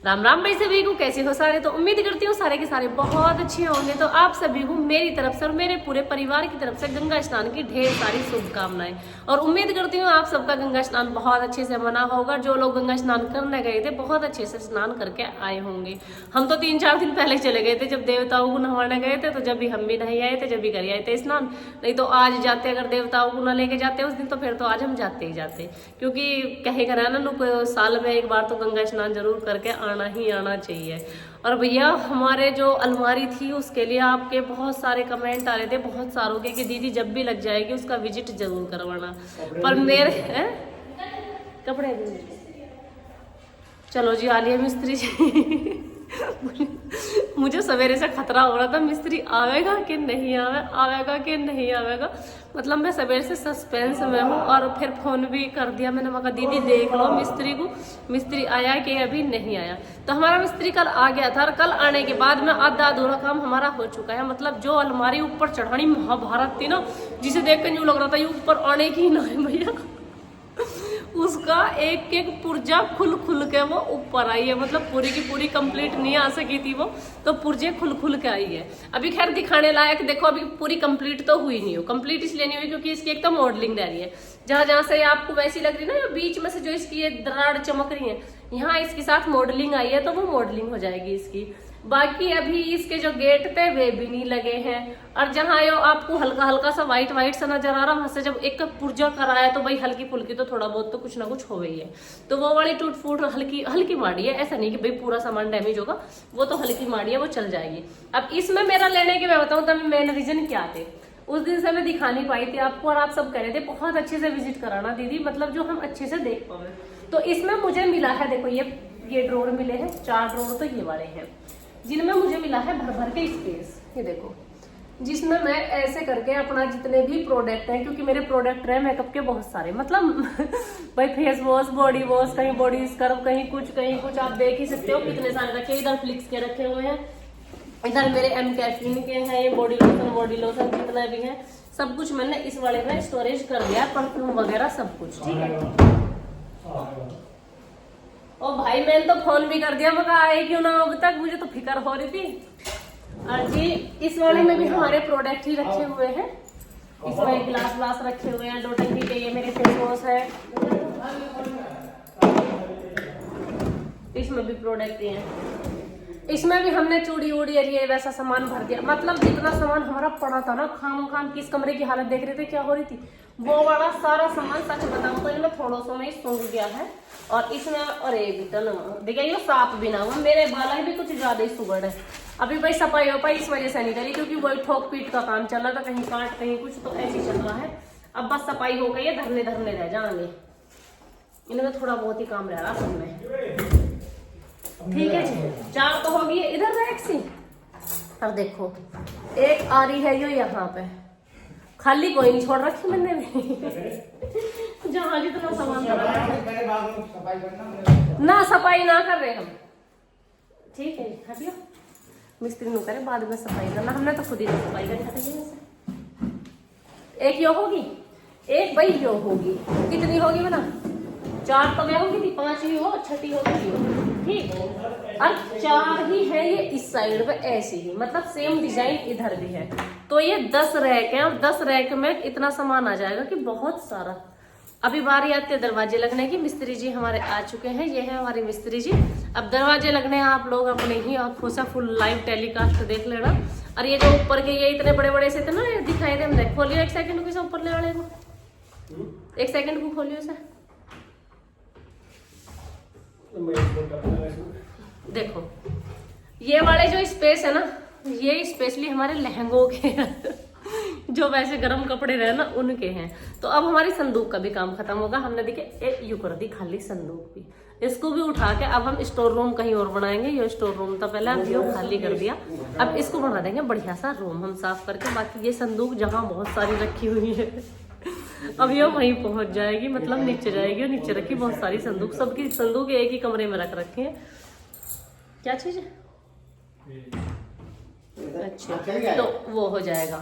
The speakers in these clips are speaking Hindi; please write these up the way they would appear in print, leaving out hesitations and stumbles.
राम राम भाई सभी को, कैसे हो सारे। तो उम्मीद करती हूँ सारे के सारे बहुत अच्छे होंगे। तो आप सभी को मेरी तरफ से और मेरे पूरे परिवार की तरफ से गंगा स्नान की ढेर सारी शुभकामनाएं। और उम्मीद करती हूँ आप सबका गंगा स्नान बहुत अच्छे से मना होगा। जो लोग गंगा स्नान करने गए थे बहुत अच्छे से स्नान करके आए होंगे। हम तो 3-4 दिन पहले चले गए थे, जब देवताओं को नहवाने गए थे, तो जब भी हम भी नहीं आए थे, जब भी कर आए थे स्नान। नहीं तो आज जाते, अगर देवताओं को न लेके जाते उस दिन, तो फिर तो आज हम जाते ही जाते। क्योंकि कहे करा ना, साल में एक बार तो गंगा स्नान जरूर करके आना ही आना चाहिए। और भैया हमारे जो अलमारी थी उसके लिए आपके बहुत सारे कमेंट आ रहे थे, बहुत सारों के, कि दीदी जब भी लग जाएगी उसका विजिट जरूर करवाना। पर मेरे कपड़े चलो जी, आ लिया मिस्त्री जी। मुझे सवेरे से खतरा हो रहा था, मिस्त्री आवेगा कि नहीं आवेगा कि नहीं आवेगा। मतलब मैं सवेरे से सस्पेंस में हूँ। और फिर फोन भी कर दिया मैंने, मगर दीदी देख लो मिस्त्री को, मिस्त्री आया कि अभी नहीं आया। तो हमारा मिस्त्री कल आ गया था, और कल आने के बाद में आधा अधूरा काम हमारा हो चुका है। मतलब जो अलमारी ऊपर चढ़ानी महाभारत थी ना, जिसे देख कर यूँ लग रहा था ये ऊपर आने की ना है भैया, उसका एक एक पुर्जा खुल खुल के वो ऊपर आई है। मतलब पूरी की पूरी कंप्लीट नहीं आ सकी थी वो, तो पुर्जे खुल खुल के आई है। अभी खैर दिखाने लायक देखो, अभी पूरी कंप्लीट तो हुई नहीं हो। कंप्लीट इसलिए नहीं हुई क्योंकि इसकी एक तो मॉडलिंग रह रही है। जहां जहां से आपको वैसी लग रही है ना, बीच में से जो इसकी ये दरार चमक रही है, यहाँ इसके साथ मॉडलिंग आई है, तो वो मॉडलिंग हो जाएगी इसकी। बाकी अभी इसके जो गेट थे वे भी नहीं लगे हैं। और जहाँ यो आपको हल्का हल्का सा व्हाइट व्हाइट सा नजर आ रहा, वहां से जब एक पुर्जा कराया तो भाई हल्की फुल्की तो थोड़ा बहुत तो कुछ ना कुछ हो गई है। तो वो वाली टूट फूट हल्की हल्की माड़ी है, ऐसा नहीं कि भाई पूरा सामान डैमेज होगा, वो तो हल्की माड़ी है, वो चल जाएगी। अब इसमें मेरा लेने के मैं बताऊँ तो मेन रीजन क्या थे। उस दिन से मैं दिखा नहीं पाई थी आपको, और आप सब कह रहे थे बहुत अच्छे से विजिट कराना दीदी, मतलब जो हम अच्छे से देख पाए। तो इसमें मुझे मिला है, देखो ये ड्रॉर मिले हैं, 4 ड्रॉर तो ये वाले हैं, जिनमें मुझे मिला है भर भर के स्पेस। ये देखो, जिसमें मैं ऐसे करके अपना जितने भी प्रोडक्ट हैं, क्योंकि मेरे प्रोडक्ट रहे मेकअप के बहुत सारे, मतलब भाई फेस वॉश, बॉडी वॉश, कहीं बॉडी स्क्रब, कहीं कुछ आप देख ही सकते हो कितने सारे रखे। इधर फ्लिक्स के रखे हुए हैं, इधर मेरे एम कैफीन के हैं, ये बॉडी लोशन जितना भी है सब कुछ मैंने इस वाले में स्टोरेज कर दिया, परफ्यूम वगैरह सब कुछ। ठीक है। ओ भाई मैंने तो फोन भी कर दिया, मगर आए क्यों ना अब तक, मुझे तो फिक्र हो रही थी। और जी इस वाले में भी हमारे प्रोडक्ट ही रखे हुए हैं। इसमें ग्लास रखे हुए हैं, 2 टंकी के, ये मेरे फेस वॉश है, इसमें भी प्रोडक्ट ही हैं। इसमें भी हमने चूड़ी उड़ी ये वैसा सामान भर दिया। मतलब जितना सामान हमारा पड़ा था ना, खाम किस कमरे की हालत देख रहे थे क्या हो रही थी, वो वाला सारा सामान सच बताऊं तो इनमें थोड़ा सा में सूंघ गया है। और इसमें अरे बिटन देखिए ये साफ भी ना हुआ, मेरे बाल भी कुछ ज्यादा ही सुगड़ है। अभी भाई सफाई हो पाई इस वजह से नहीं करी, क्योंकि वही ठोक पीट का काम चल रहा था, कहीं काट कहीं कुछ, तो ऐसे चल रहा है। अब बस सफाई हो गई है, धरने रह जाएंगे, इनमें थोड़ा बहुत ही काम रह रहा सब में। ठीक है जी, 4 तो होगी इधर रैक सी। अब देखो एक आ रही है यो यहाँ पे, खाली कोई नहीं छोड़ रखी मैंने भी। जहाँ जितना सामान ना सफाई ना कर रहे हम। ठीक है हटियो, मिस्त्री नु करे बाद में सफाई करना, हमने तो खुद ही सफाई करी। एक यो होगी, एक भाई यो होगी, कितनी होगी बना, 4 तो मैं होगी थी, 5 ही हो, 6 होगी। ठीक है, अब 4 ही है ये इस साइड पे ऐसे ही, मतलब सेम डिजाइन इधर भी है। तो ये 10 रैक है, और 10 रैक में इतना सामान आ जाएगा कि बहुत सारा। अभी बारी आती है दरवाजे लगने की। मिस्त्री जी हमारे आ चुके हैं, ये है हमारे मिस्त्री जी। अब दरवाजे लगने हैं, आप लोग अपने ही आंखों से फुल लाइव टेलीकास्ट देख लेना। और ये जो ऊपर के ये इतने बड़े बड़े से थे ना, ये दिखाई दे, हम खोलियो 1 सेकंड को, ऊपर ले वाले को 1 सेकंड को खोलियो से देखो। ये वाले जो स्पेस है ना, ये स्पेशली हमारे लहंगों के जो वैसे गर्म कपड़े रहे ना उनके हैं। तो अब हमारी संदूक का भी काम खत्म होगा। हमने देखे यू कर दी खाली संदूक भी, इसको भी उठा के अब हम स्टोर रूम कहीं और बनाएंगे। ये स्टोर रूम था पहले, अब ये खाली कर दिया, अब इसको बना देंगे बढ़िया सा रूम हम साफ करके। बाकी ये संदूक जहाँ बहुत सारी रखी हुई है अब ये वहीं पहुंच जाएगी, मतलब नीचे जाएगी, और नीचे रखी बहुत सारी संदूक, सबकी संदूक एक ही कमरे में रख रखी है। क्या चीज है अच्छा, तो वो हो जाएगा।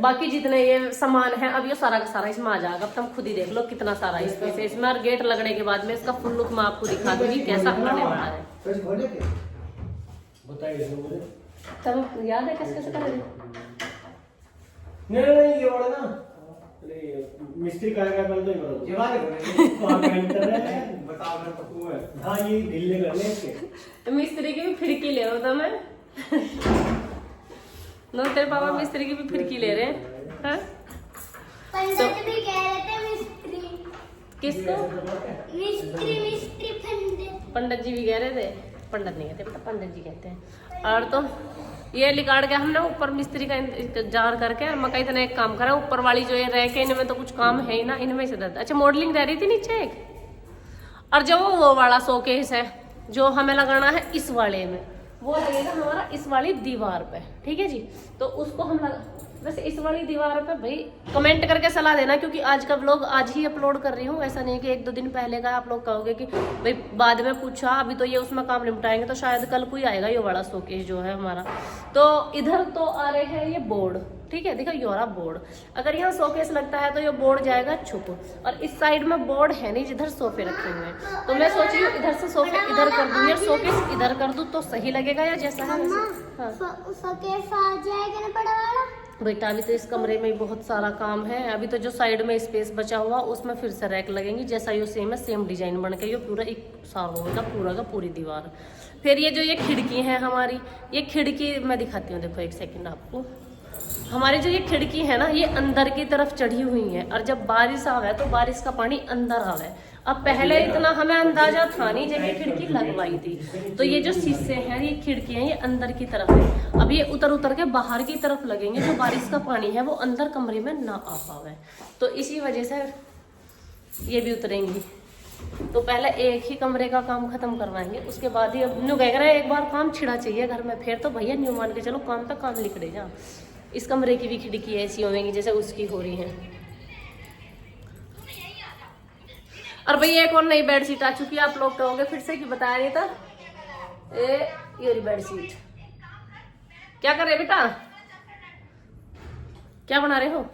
बाकी जितने ये सामान है अब ये सारा का सारा इसमें आ जाएगा। अब तुम खुद ही देख लो कितना सारा स्पेस है इसमें। और गेट लगने के बाद में इसका फुल लुक मैं आपको दिखा दूंगी कैसा आने वाला है। तब याद है कैसे करेंगे? नहीं ये वाला ना मिस्त्री करेगा पहले तो ही करो ये वाले बताओ मैं पक्कू है। हाँ ये ढीले करने इसके मिस्त्री की भी फिरकी ले रहा था मैं। नो तेरे पापा मिस्त्री की भी फिरकी ले रहे हैं। हाँ? पंडित भी कह रहे थे मिस्त्री। किसको? मिस्त्री पंडित जी भी कह रहे थे। पंडित नहीं कहते बेटा, पंडित जी कहते हैं। और तो ये लिकाड़ के हमने ऊपर मिस्त्री का इंतजार करके मकई इतना एक काम करा। ऊपर वाली जो ये रह के इनमें तो कुछ काम है ही ना, इनमें से दर्द। अच्छा मॉडलिंग रह रही थी नीचे एक। और जो वो वाला शोकेस है जो हमें लगाना है इस वाले में, वो लगेगा हमारा इस वाली दीवार पे। ठीक है जी, तो उसको हम वैसे इस वाली दीवार पे भाई कमेंट करके सलाह देना, क्योंकि आज का व्लॉग आज ही अपलोड कर रही हूँ। ऐसा नहीं कि 1-2 दिन पहले का आप लोग कहोगे कि भाई बाद में पूछा, अभी तो ये उसमें काम निपटाएंगे। तो शायद कल कोई आएगा ये बड़ा शोकेस जो है हमारा। तो इधर तो आ रहे हैं ये बोर्ड, ठीक है, देखो ये वाला बोर्ड। अगर यहाँ शोकेस लगता है तो ये बोर्ड जाएगा छुप। और इस साइड में बोर्ड है नहीं जिधर सोफे रखे हुए हैं, तो मैं सोच रही हूँ इधर से सोफे इधर कर दूँ या शोकेस इधर कर दूँ तो सही लगेगा या जैसा है वैसे। हाँ शोकेस आ जाएगा ना बड़ा वाला। बेटा अभी तो इस कमरे में बहुत सारा काम है। अभी तो जो साइड में स्पेस बचा हुआ उसमें फिर से रैक लगेंगी, जैसा ये सेम है सेम डिजाइन बन के ये पूरा एक साल होगा पूरा का पूरी दीवार। फिर ये जो ये खिड़की है हमारी, ये खिड़की मैं दिखाती हूँ, देखो एक सेकंड आपको। हमारी जो ये खिड़की है ना ये अंदर की तरफ चढ़ी हुई है, और जब बारिश आवे तो बारिश का पानी अंदर आवे। अब पहले इतना हमें अंदाजा था नहीं जब ये खिड़की लगवाई थी। तो ये जो शीशे हैं ये खिड़कियां ये अंदर की तरफ है। अब ये उतर उतर के बाहर की तरफ लगेंगे, जो बारिश का पानी है वो अंदर कमरे में ना आ पावे। तो इसी वजह से ये भी उतरेंगी। तो पहले एक ही कमरे का काम खत्म करवाएंगे, उसके बाद ही अब न्यू कह रहे हैं एक बार काम छिड़ा चाहिए घर में। फिर तो भैया न्यू मान के चलो काम तक काम लिख जा। इस कमरे की भी खिड़की ऐसी होंगी जैसे उसकी हो रही है। और भैया एक और नई बेडशीट आ चुकी है। आप लोग कहोगे फिर से कि बताया नहीं था। ये बेडशीट क्या कर रहे बेटा, क्या बना रहे हो?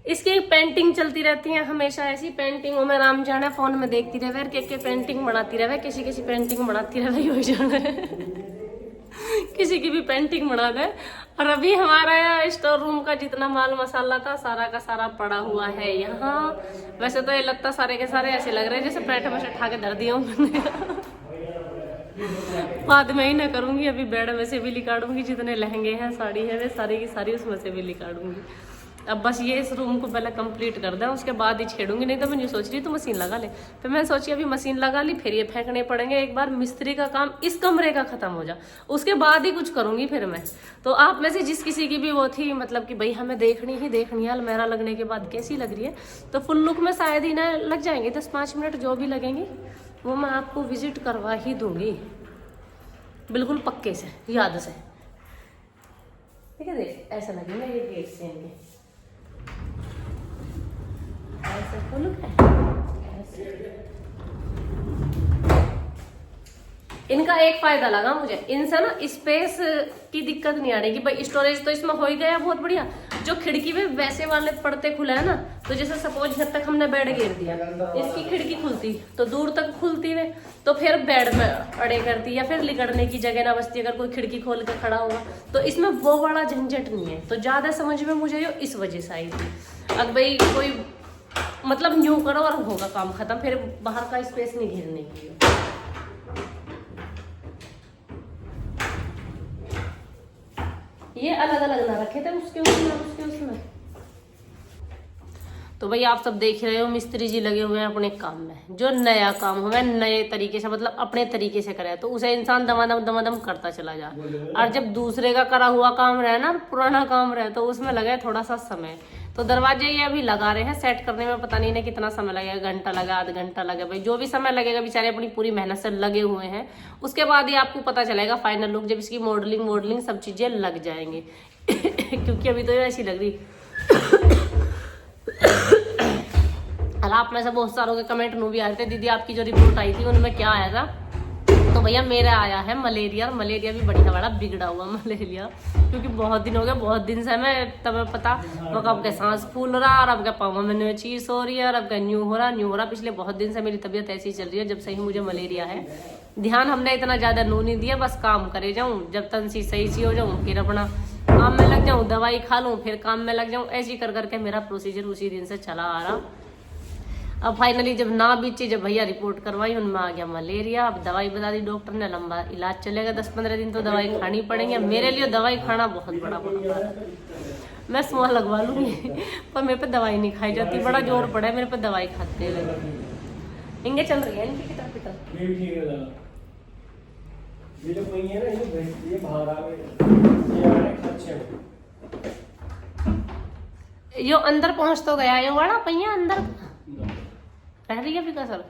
इसकी पेंटिंग चलती रहती है हमेशा। ऐसी पेंटिंग में राम जाने फोन में देखती रहे के पेंटिंग बनाती रहे, किसी पेंटिंग बनाती रहे हो जाने किसी की भी पेंटिंग बना दे। और अभी हमारा स्टोर रूम का जितना माल मसाला था सारा का सारा पड़ा हुआ है यहाँ। वैसे तो ये लगता सारे के सारे ऐसे लग रहे हैं जैसे पेट में से उठा के धर दिया हूँ मैंने बाद में ही ना करूंगी। अभी बेड में से भी निकालूंगी, जितने लहंगे हैं साड़ी है वे सारी की सारी उसमें से भी निकालूंगी। अब बस ये इस रूम को पहले कंप्लीट कर दें, उसके बाद ही छेड़ूंगी। नहीं तो मैं ये सोच रही तो मशीन लगा ले। फिर मैं सोची अभी मशीन लगा ली, फिर ये फेंकने पड़ेंगे। एक बार मिस्त्री का काम इस कमरे का खत्म हो जा, उसके बाद ही कुछ करूंगी फिर मैं। तो आप में से जिस किसी की भी वो थी मतलब कि भाई हमें देखनी है अलमीरा लगने के बाद कैसी लग रही है, तो फुल लुक में शायद ही ना लग जाएंगे 10-5 मिनट जो भी लगेंगे वो मैं आपको विजिट करवा ही दूंगी बिल्कुल पक्के से, याद से। ठीक है, देख ऐसा लगेगा ये गेट से आएंगे ऐसे फुल लुक है ऐसे। इनका एक फायदा लगा मुझे, इनसे ना स्पेस की दिक्कत नहीं आ रही कि भाई स्टोरेज तो इसमें हो ही गया बहुत बढ़िया। जो खिड़की में वैसे वाले पर्दे खुले है ना, तो जैसे सपोज घर तक हमने बेड घेर दिया, इसकी खिड़की खुलती तो दूर तक खुलती है, तो फिर बेड में अड़े करती या फिर लिकड़ने की जगह ना बचती अगर कोई खिड़की खोल के खड़ा हुआ। तो इसमें वो बड़ा झंझट नहीं है। तो ज्यादा समझ में मुझे ये इस वजह से आई थी। अब भाई कोई मतलब न्यू करो और होगा काम खत्म, फिर बाहर का स्पेस नहीं घेरने की। ये अलग अलग ना रखे थे उसके उसमें। तो भाई आप सब देख रहे हो मिस्त्री जी लगे हुए हैं अपने काम में। जो नया काम हो नए तरीके से मतलब अपने तरीके से करे तो उसे इंसान दमादम करता चला जा। और जब दूसरे का करा हुआ काम रहे ना, पुराना काम रहे, तो उसमें लगे थोड़ा सा समय। तो दरवाजे ये अभी लगा रहे हैं, सेट करने में पता नहीं ना कितना समय लगेगा, घंटा लगा आधा घंटा लगे, भाई जो भी समय लगेगा बेचारे अपनी पूरी मेहनत से लगे हुए हैं। उसके बाद ही आपको पता चलेगा फाइनल लुक, जब इसकी मॉडलिंग सब चीजें लग जाएंगी क्योंकि अभी तो ये ऐसी लग रही और आप में से बहुत सारों के कमेंट में भी आ रहे थे दीदी आपकी जो रिपोर्ट आई थी उनमें क्या आया था। तो भैया मेरा आया है मलेरिया, और मलेरिया भी बढ़िया बड़ा बिगड़ा हुआ मलेरिया, क्योंकि बहुत दिन हो गया, बहुत दिन से मैं तुम्हें पता तो अब के सांस फूल रहा, और अब के पाँव में चीज हो रही है, और अब का न्यू हो रहा। पिछले बहुत दिन से मेरी तबीयत ऐसी चल रही है जब से ही मुझे मलेरिया है। ध्यान हमने इतना ज्यादा नू नहीं दिया, बस काम करे जाऊं, जब तक सही सी हो जाऊं फिर अपना काम में लग जाऊं, दवाई खा लूं फिर काम में लग जाऊं, ऐसे ही कर करके मेरा प्रोसीजर उसी दिन से चला आ रहा। अब फाइनली जब ना बीची, जब भैया रिपोर्ट करवाई उनमें आ गया मलेरिया। अब दवाई बता दी डॉक्टर ने, लंबा इलाज चलेगा, 10-15 दिन तो दवाई खानी पड़ेगी। मेरे लिए दवाई खाना बहुत बड़ा पड़ता है। मैं सुआ लगवा लूंगी पर मेरे पे दवाई नहीं खाई जाती, बड़ा जोर पड़ा है मेरे पे दवाई खाते हुए। इंगे चल रही है इनकी किताब किताब ये भी ठीक है। ये जो कोई है ना, ये बाहर आ गए, ये आ रहे खर्चे यो अंदर पहुंच तो गया, यो बड़ा पहिया अंदर रह रही है भी कसर।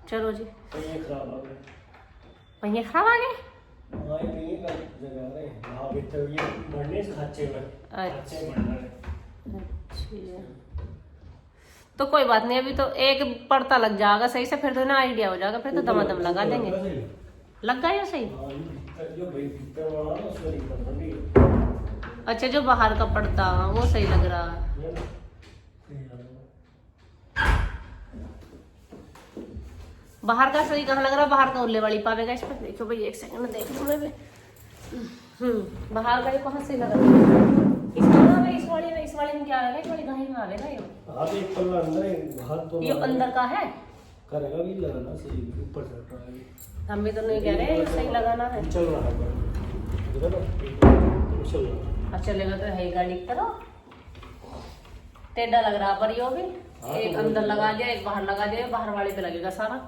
चलो जी, पहिए खराब आ गए, पहिए खराब आ गए। हाँ ये पहिए का जगह है, हाँ भीतर ये बढ़ने से खर्चे में खर्चे बढ़ रहे हैं। अच्छा तो कोई बात नहीं, अभी तो एक पड़ता लग जाएगा सही से, फिर तो ना आइडिया हो जाएगा, फिर तो दमादम लगा देंगे। लग गया या सही? जो भीतर वाला ना उसमें दिक्कत हो रही है। अच्छा जो बाहर का पड़ता वो सही लग रहा है। बाहर का सही कहाँ लग रहा है? बाहर का उल्ले वाली पावेगा इस पर, देखो भाई एक सेकंड देख लो मैं भी। बाहर का ये कहाँ से लग रहा है? इस वाले में क्या आएगा? इस वाली गाही में आवेगा ये। हाथ एक पल्ला अंदर है, हाथ तो ये अंदर का है, करेगा भी लगाना सही, ऊपर चढ़ रहा है। हम भी तो नहीं कह रहे सही लगाना है। चल रहा है पर ना, चल रहा है। अब चलेगा तो है गाड़ी की तरह, टेढ़ा लग रहा पर यो भी। एक अंदर लगा दिया, एक बाहर लगा दिया, बाहर वाले पे लगेगा सारा।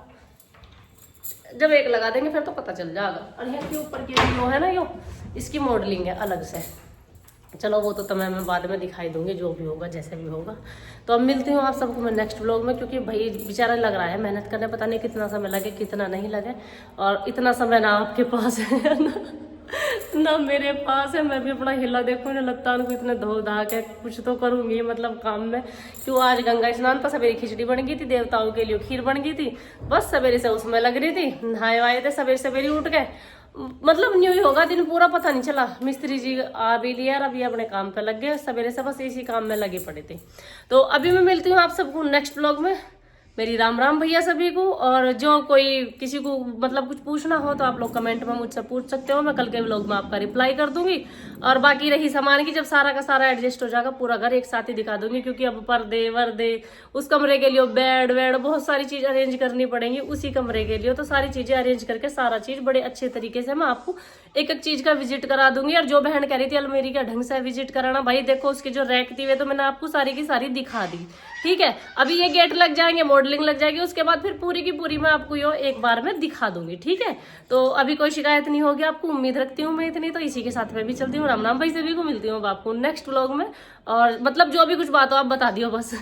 जब एक लगा देंगे फिर तो पता चल जाएगा। और यहाँ के ऊपर की जो है ना, यो इसकी मॉडलिंग है अलग से। चलो वो तो तुम्हें मैं बाद में दिखाई दूंगी, जो भी होगा जैसे भी होगा। तो अब मिलती हूँ आप सबको मैं नेक्स्ट व्लॉग में, क्योंकि भाई बेचारा लग रहा है मेहनत करने, पता नहीं कितना समय लगे कितना नहीं लगे। और इतना समय ना आपके पास है ना मेरे पास है। मैं भी अपना हिला देखो ना, लगता को इतने धो धा के कुछ तो करूंगी मतलब काम में। क्यों आज गंगा स्नान था, सवेरे खिचड़ी बन गई थी, देवताओं के लिए खीर बन गई थी, बस सवेरे से उसमें लग रही थी। नहाए वाए थे सवेरे उठ के, मतलब न्यू ही होगा दिन पूरा, पता नहीं चला। मिस्त्री जी आ भी लिया और अभी अपने काम पे लग गए, सवेरे से बस इसी काम में लगे पड़े थे। तो अभी मैं मिलती हूँ आप सबको नेक्स्ट व्लॉग में। मेरी राम राम भैया सभी को। और जो कोई किसी को मतलब कुछ पूछना हो तो आप लोग कमेंट में मुझसे पूछ सकते हो, मैं कल के व्लॉग में आपका रिप्लाई कर दूंगी। और बाकी रही सामान की, जब सारा का सारा एडजस्ट हो जाएगा पूरा घर एक साथ ही दिखा दूंगी, क्योंकि अब पर्दे वर्दे, उस कमरे के लिए बेड वेड, बहुत सारी चीज अरेंज करनी पड़ेंगी उसी कमरे के लिए। तो सारी चीजें अरेंज करके सारा चीज बड़े अच्छे तरीके से मैं आपको एक एक चीज का विजिट करा दूंगी। और जो बहन कह रही थी अलमीरी का ढंग से विजिट कराना, भाई देखो उसकी जो रैक थी वे तो मैंने आपको सारी की सारी दिखा दी, ठीक है। अभी ये गेट लग जाएंगे, मॉडलिंग लग जाएगी, उसके बाद फिर पूरी की पूरी मैं आपको यो एक बार में दिखा दूंगी, ठीक है। तो अभी कोई शिकायत नहीं होगी आपको, उम्मीद रखती हूँ मैं इतनी। तो इसी के साथ मैं भी चलती हूँ, राम राम भाई सभी को, मिलती हूँ आपको नेक्स्ट व्लॉग में। और मतलब जो भी कुछ बात हो आप बता दियो बस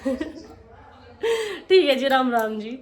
ठीक है जी, राम राम जी।